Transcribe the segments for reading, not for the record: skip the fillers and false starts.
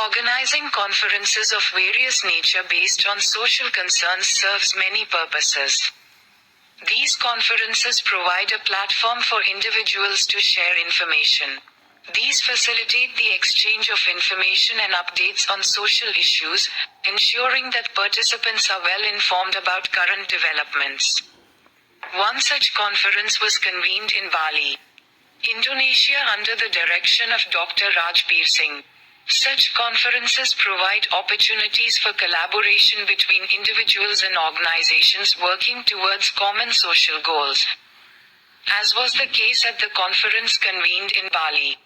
Organizing conferences of various nature based on social concerns serves many purposes. These conferences provide a platform for individuals to share information. These facilitate the exchange of information and updates on social issues, ensuring that participants are well informed about current developments. One such conference was convened in Bali, Indonesia under the direction of Dr. Rajbir Singh. Such conferences provide opportunities for collaboration between individuals and organizations working towards common social goals, as was the case at the conference convened in Bali.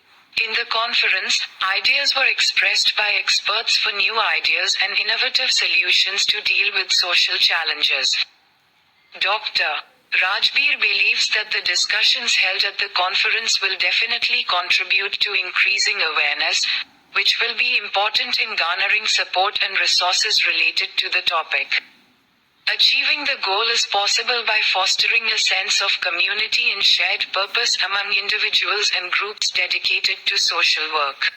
In the conference, ideas were expressed by experts for new ideas and innovative solutions to deal with social challenges. Dr. Rajbir believes that the discussions held at the conference will definitely contribute to increasing awareness, which will be important in garnering support and resources related to the topic. Achieving the goal is possible by fostering a sense of community and shared purpose among individuals and groups dedicated to social work.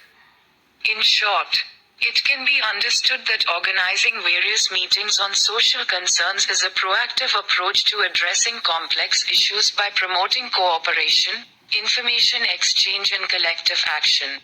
In short, it can be understood that organizing various meetings on social concerns is a proactive approach to addressing complex issues by promoting cooperation, information exchange and collective action.